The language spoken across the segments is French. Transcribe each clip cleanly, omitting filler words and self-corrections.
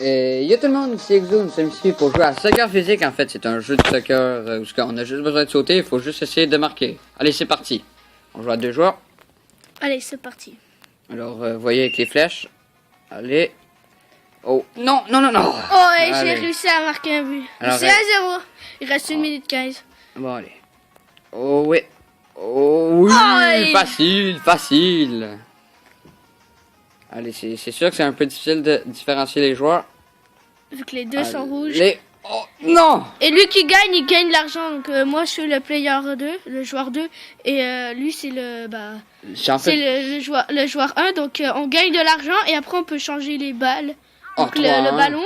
Et yo tout le monde, c'est Exo, nous sommes ici pour jouer à soccer physique. En fait, c'est un jeu de soccer où on a juste besoin de sauter, il faut juste essayer de marquer. Allez, c'est parti. On joue à 2 joueurs. Allez, c'est parti. Alors, vous voyez avec les flèches. Allez. Oh, non, non, non, non. Oh, et j'ai Allez. réussi à marquer un but. Alors, C'est 1-0. Il reste 1 minute 15. Bon, allez. Oh, oui. Oh, oui. Oh, Facile, facile. Allez, c'est sûr que c'est un peu difficile de différencier les joueurs. Vu que les deux sont rouges. Oh, non. Et lui qui gagne, il gagne l'argent. Donc moi, je suis le player 2, le joueur 2. Et lui, c'est le... C'est le joueur 1. Donc on gagne de l'argent. Et après, on peut changer les balles. Donc le ballon.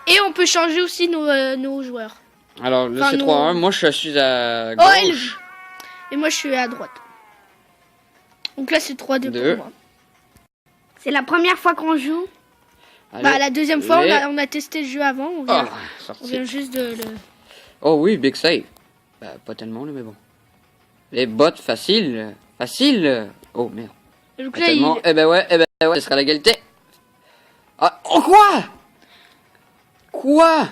Et on peut changer aussi nos joueurs. Alors là, c'est 3-1. Moi, je suis à Oh, gauche. et moi, je suis à droite. Donc là, c'est 3-2 pour moi. C'est la première fois qu'on joue. Allez, la deuxième fois, on a testé le jeu avant. On vient juste de le... Oh oui, big save. Pas tellement, là, mais bon. Les bottes, facile. Facile. Oh, merde. Donc Pas là, tellement. Eh ben ouais, ce sera l'égalité. Ah, oh, quoi? Quoi?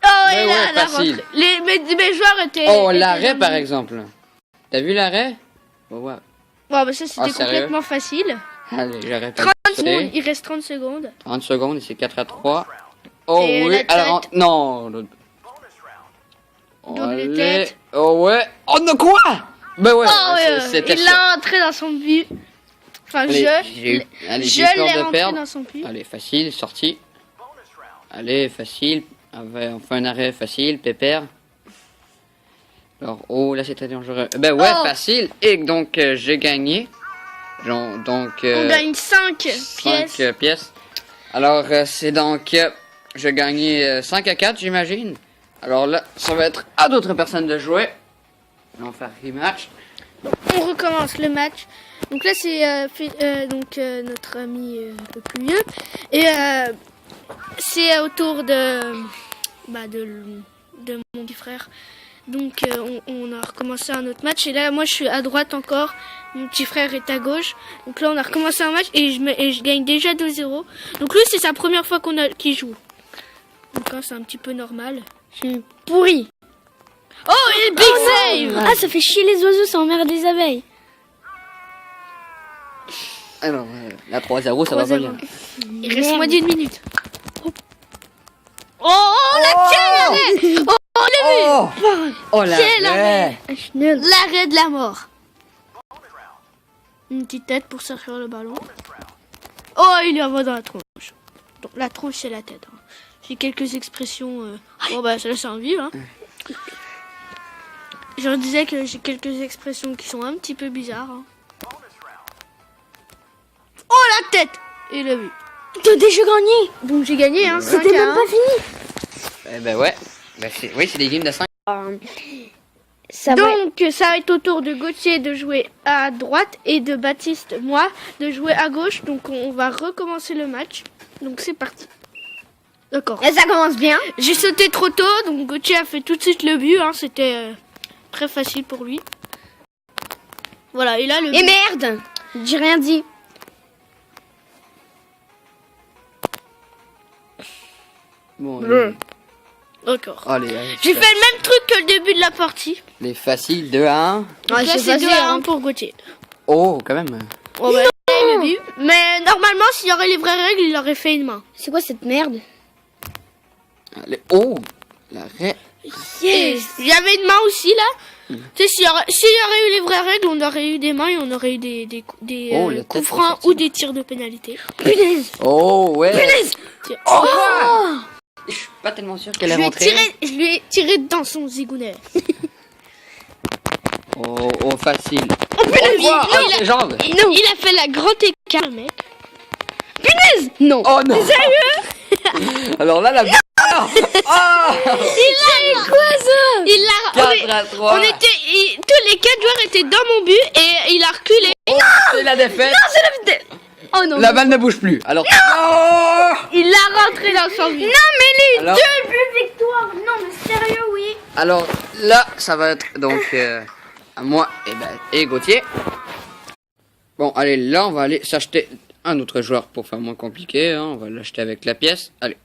Oh, Mais et ouais, là, facile. Mes joueurs étaient... Oh, étaient l'arrêt, dans par le- exemple. T'as vu l'arrêt? Bon, ouais. Bon, ça, c'était sérieux? complètement facile. Allez, j'arrête. 30 secondes. Il reste 30 secondes. 30 secondes et c'est 4-3. Oh Et oui, la alors... tête. Non. Oh, Double allez. tête. Oh ouais. Oh non, quoi? Ben ouais, Oh, c'était il ça. l'a entré dans son but. Enfin, Allez, j'ai je peur l'ai de rentré perdre. dans son but. Allez, facile, sortie. Allez, facile. On fait un arrêt facile, pépère. Alors, oh, là, c'est très dangereux. Ben ouais, Oh. facile. Et donc, j'ai gagné. Donc, On gagne 5 pièces. 5 pièces. Alors, c'est donc... je gagnais 5-4, j'imagine. Alors là, ça va être à d'autres personnes de jouer. On va faire rematch. On recommence le match. Donc là, c'est notre ami le plus vieux. Et c'est au tour de mon petit frère. Donc on a recommencé un autre match. Et là, moi, je suis à droite encore. Mon petit frère est à gauche. Donc là, on a recommencé un match et je gagne déjà 2-0. Donc lui, c'est sa première fois qu'il joue. Donc là, c'est un petit peu normal. Je suis pourri. Oh, et big save! Ah, ça fait chier les oiseaux, ça emmerde les abeilles. Alors, la 3-0, ça va pas 3-0. bien. Il reste moins d'une minute. Oh, la tienne! Oh, le but! Oh Quel l'arrêt! L'arrêt de la mort. Une petite tête pour sortir le ballon. Oh, il lui envoie dans la tronche. Donc, la tronche, c'est la tête. Hein. J'ai quelques expressions... Bon, bah, ça laisse en vivre. Hein. Je leur disais que j'ai quelques expressions qui sont un petit peu bizarres. Hein. Oh, la tête! Et le but. T'as déjà gagné. Donc, j'ai gagné, hein, 5 C'était à même 1. pas fini. Eh ben ouais. Oui, c'est des games de 5. Ça va. Donc, ça va être au tour de Gauthier de jouer à droite et de Baptiste, moi, de jouer à gauche. Donc, on va recommencer le match. Donc, c'est parti. D'accord. Et ça commence bien. J'ai sauté trop tôt, donc Gauthier a fait tout de suite le but. Hein. C'était très facile pour lui. Voilà, et là, le Et but. merde. J'ai rien dit. Bon, D'accord. allez, J'ai fait le même truc que le début de la partie. les faciles 2 à 1. Donc là, c'est 2 à 1 pour Gauthier. Oh, quand même. Oh, bah, il a le but. Mais normalement, s'il y aurait les vraies règles, il aurait fait une main. C'est quoi cette merde? Allez, oh, l'arrêt. Et il y avait une main aussi là. Tu sais, s'il y aurait eu les vraies règles, on aurait eu des mains et on aurait eu des Oh, la tête coups est francs sortie. ou des tirs de pénalité. Punaise. Oh, ouais. Tiens. Oh, quoi? Je suis pas tellement sûr qu'elle est rentrée. Je lui ai tiré dans son zigounet. Oh, facile. Oh, punaise, Quoi? il, Oh, les jambes. il a fait la grande écart, le mec. Punaise. Non. Oh non. Sérieux? Alors là, la... Oh, Il a 4-3. tous les 4 joueurs étaient dans mon but et il a reculé. C'est la défaite. Oh non. La balle ne bouge plus. Alors... Oh. Il l'a rentré dans son but. Non, mais Alors... Plus victoire. Non, mais sérieux, oui. Alors là, ça va être donc à moi et Gauthier. Bon, allez, là, on va aller s'acheter un autre joueur pour faire moins compliqué. Hein. On va l'acheter avec la pièce. Allez,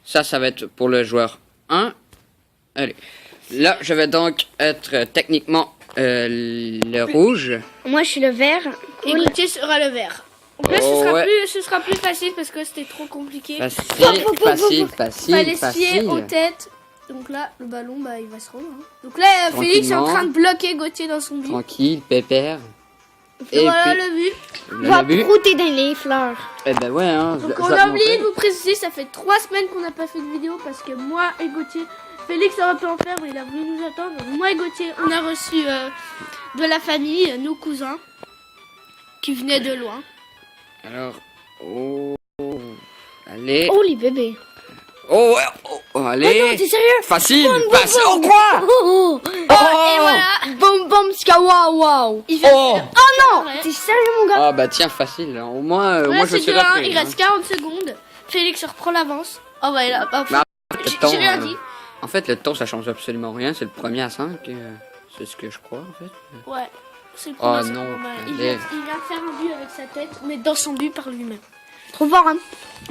Ça va être pour le joueur 1. Allez. Là, je vais donc être techniquement le rouge. Moi, je suis le vert. Et Gauthier sera le vert. Donc là, ce sera plus facile parce que c'était trop compliqué. Facile. Fallait se fier aux têtes. Donc là, le ballon, bah, il va se rendre. Hein. Donc là, Félix est en train de bloquer Gauthier dans son but. Tranquille, pépère. Et voilà le but. Va brouter dans les fleurs. Eh ben ouais, hein. Donc on a oublié de vous préciser, ça fait 3 semaines qu'on n'a pas fait de vidéo parce que moi et Gauthier, Félix aurait pu en faire, mais il a voulu nous attendre. Donc moi et Gauthier, on a reçu de la famille, nos cousins, qui venaient de loin. Alors, allez. Oh, les bébés. Allez. Oh non, t'es sérieux? Facile. Oh, quoi? Oh, et voilà. Boum, boum, ska, waouh, waouh. Oh non, t'es sérieux, mon gars? Ah bah tiens, facile. Au moins, Voilà, moi je suis là. Il reste 40 secondes. Félix reprend l'avance. Oh bah, là, j'ai rien dit. En fait, le temps, ça change absolument rien. C'est le premier à 5. C'est ce que je crois, en fait. Ouais. C'est le Oh premier, non. il vient de faire un but avec sa tête, mais dans son but par lui-même. Trop fort, hein?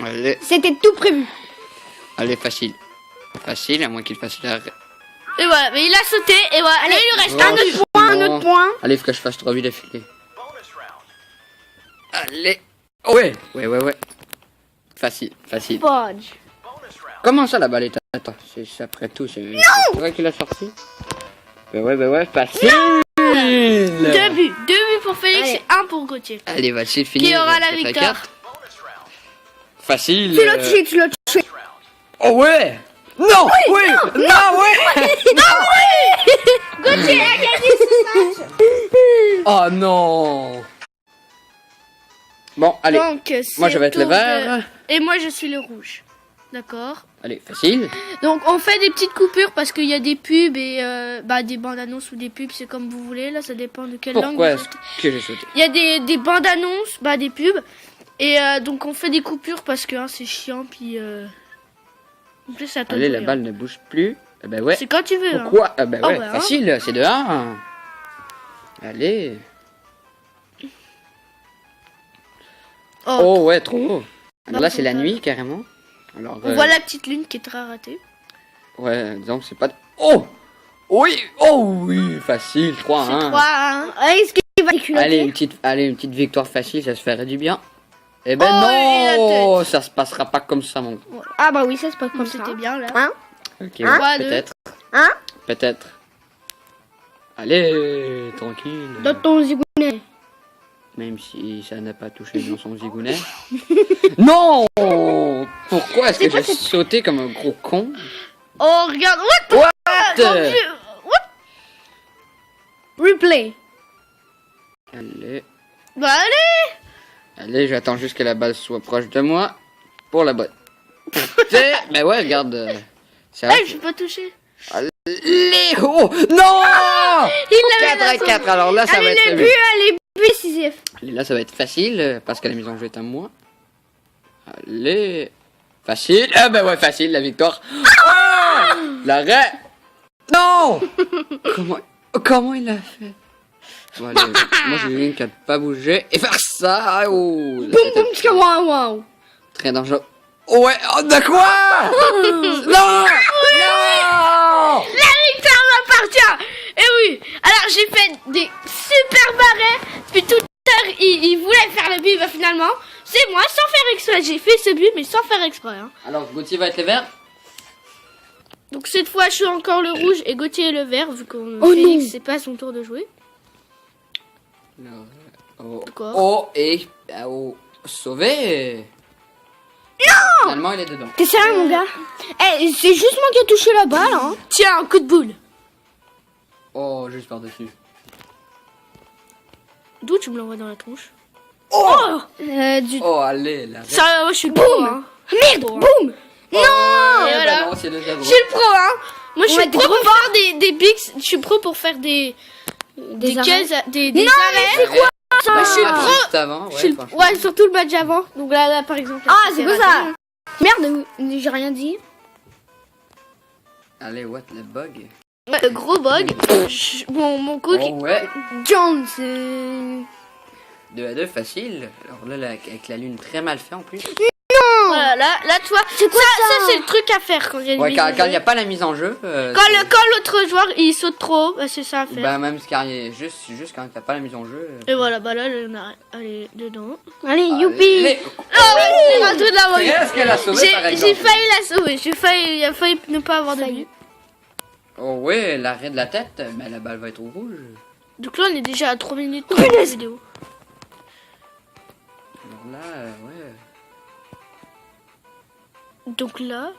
Allez. C'était tout prévu. Allez, facile. Facile, à moins qu'il fasse l'arrêt. Et voilà, mais il a sauté, et voilà. Allez, il lui reste un autre point. Allez, faut que je fasse 3 buts d'affilée. Allez. Ouais. Facile. Fudge. Comment ça, la balle est... Attends, c'est après tout. C'est vrai qu'il a sorti. Bah ouais, facile. 2 buts pour Félix et 1 pour Gauthier. Allez, c'est fini. Qui aura la victoire? Facile. Tu l'as tué. Oh ouais. Non. Oui. Non, ouais. Gauthier a gagné ce match. Oh non. Bon, allez. Donc, moi, je vais être le vert. Et moi, je suis le rouge. D'accord. Allez, facile. Donc, on fait des petites coupures parce qu'il y a des pubs et des bandes annonces ou des pubs, c'est comme vous voulez. Là, ça dépend de quelle langue. Pourquoi est-ce que j'ai sauté? Il y a des bandes annonces, des pubs. Et donc, on fait des coupures parce que c'est chiant. Puis, en plus, ça allez, la balle ne bouge plus. Eh ben ouais. C'est quand tu veux. Pourquoi? Hein. Ben ouais, facile, c'est de 1. Allez. Oh ouais, trop haut. Alors là, c'est la nuit, carrément. Alors, on voit la petite lune qui est très ratée. Ouais, disons que c'est pas... Oh oui, facile, 3-1. C'est 3-1. Est-ce qu'il va éculoter? Allez, une petite victoire facile, ça se ferait du bien. Eh ben non, ça se passera pas comme ça, mon... Ah bah oui, ça se passe comme ça. C'était bien, là. Hein? Ok, Hein? ouais, peut-être. Hein? Peut-être. Allez, tranquille. Dans ton zigounet. Même si ça n'a pas touché dans son zigounet. Non! Pourquoi est-ce que j'ai sauté comme un gros con? Oh, regarde. What? Replay. Allez. Bah allez! Allez, j'attends juste que la balle soit proche de moi pour la bonne. Ben ouais, regarde. Je peux pas toucher. Allez, oh! Non! Il l'avait 4-4, alors là, ça va être... Allez, décisif. Allez, là, ça va être facile, parce que la mise en jeu est à moi. Allez. Facile. Ah ben ouais, facile, la victoire. Oh! L'arrêt. Non! Comment il a fait? Bon, allez, moi, j'ai une qui a pas bougé. Et faire ça. Oh, Boum, boum, waouh. très dangereux. Ouais, de quoi? Non! Non! La victoire m'appartient! Et oui! Alors j'ai fait des super barrets, puis tout à l'heure il voulait faire le but, finalement, c'est moi, sans faire exprès. J'ai fait ce but, mais sans faire exprès. Hein. Alors Gauthier va être le vert? Donc cette fois je suis encore le rouge et Gauthier est le vert, vu qu'on Félix, c'est pas son tour de jouer. Et sauvé! Non! Finalement il est dedans. T'es sérieux, mon gars? C'est juste moi qui ai touché la balle, hein? Tiens, un coup de boule! Oh, juste par-dessus. D'où tu me l'envoies dans la tronche? Oh! Oh, allez, là. Ça, moi je suis le pro, hein. Merde, boum! Non! Et voilà. Non, c'est le zèbre. Je suis le pro, hein. Moi je suis pro pour faire des bigs, je suis pro pour faire des cases, des arrêts. C'est quoi ça? Moi je suis pro. Juste avant, Ouais, surtout le match avant. Donc là par exemple. Ah, c'est quoi ça? Merde, j'ai rien dit. Allez, what the bug? Le gros bug. Mon coach. Oh ouais. Jones. 2-2, facile. Alors là, avec la lune très mal fait en plus. Ouais, Voilà, là, tu vois, C'est quoi ça c'est le truc à faire quand il y a une Ouais, mise en quand il jeu. n'y a pas la mise en jeu. Quand l'autre joueur il saute trop, bah, c'est ça à faire. Bah, même juste quand il n'y a pas la mise en jeu. Et voilà, bah là, elle est dedans. Allez, youpi. Allez. C'est pas tout de la voie. Est-ce qu'elle a sauvé par exemple? J'ai failli la sauver, il a failli ne pas avoir de but. Oh, ouais, l'arrêt de la tête, mais la balle va être au rouge. Donc là, on est déjà à 3 minutes de la vidéo. Alors là, ouais. Donc là.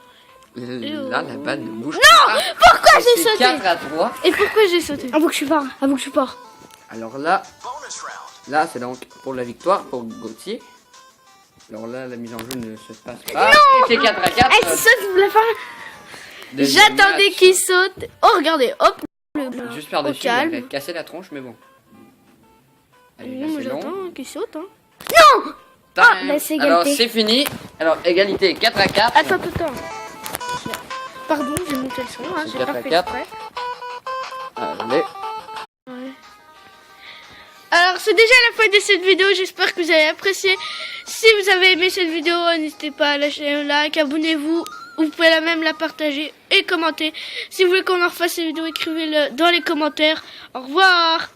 Là, la balle ne bouge Non. pas. Pourquoi j'ai sauté? 4-3. Et pourquoi j'ai sauté? Avoue que je suis fort. Alors là, c'est donc pour la victoire pour Gauthier. Alors là, la mise en jeu ne se passe pas. C'est 4-4. Eh, c'est ça que je voulais faire. J'attendais qu'il saute. Oh, regardez, hop. Juste par-dessus, il calme. avait cassé la tronche, mais bon. Allez, là, Non, moi c'est long. j'attends qu'il saute. Hein. Time. bah, c'est Alors, égalité. c'est fini. Alors, égalité 4-4. Attends. Pardon, j'ai monté le son. Hein, C'est j'ai pas 4 à fait 4. exprès. Allez. Ouais. Alors c'est déjà la fin de cette vidéo, j'espère que vous avez apprécié. Si vous avez aimé cette vidéo, n'hésitez pas à lâcher un like, abonnez-vous, vous pouvez même la partager et commenter. Si vous voulez qu'on en refasse cette vidéo, écrivez-le dans les commentaires. Au revoir.